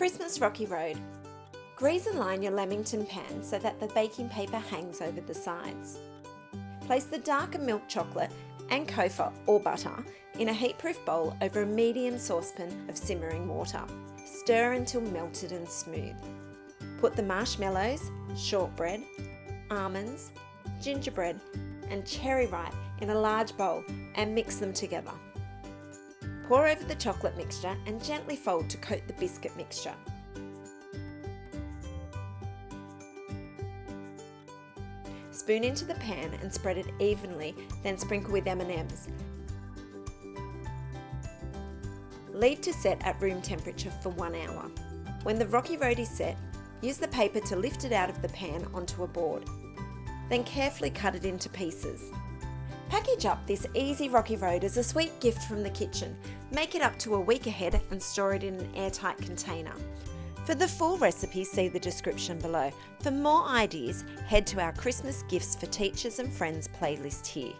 Christmas Rocky Road. Grease and line your lamington pan so that the baking paper hangs over the sides. Place the darker milk chocolate and copha or butter in a heatproof bowl over a medium saucepan of simmering water. Stir until melted and smooth. Put the marshmallows, shortbread, almonds, gingerbread and cherry ripe in a large bowl and mix them together. Pour over the chocolate mixture and gently fold to coat the biscuit mixture. Spoon into the pan and spread it evenly, then sprinkle with M&Ms. Leave to set at room temperature for 1 hour. When the Rocky Road is set, use the paper to lift it out of the pan onto a board. Then carefully cut it into pieces. Package up this easy Rocky Road as a sweet gift from the kitchen. Make it up to a week ahead and store it in an airtight container. For the full recipe, see the description below. For more ideas, head to our Christmas Gifts for Teachers and Friends playlist here.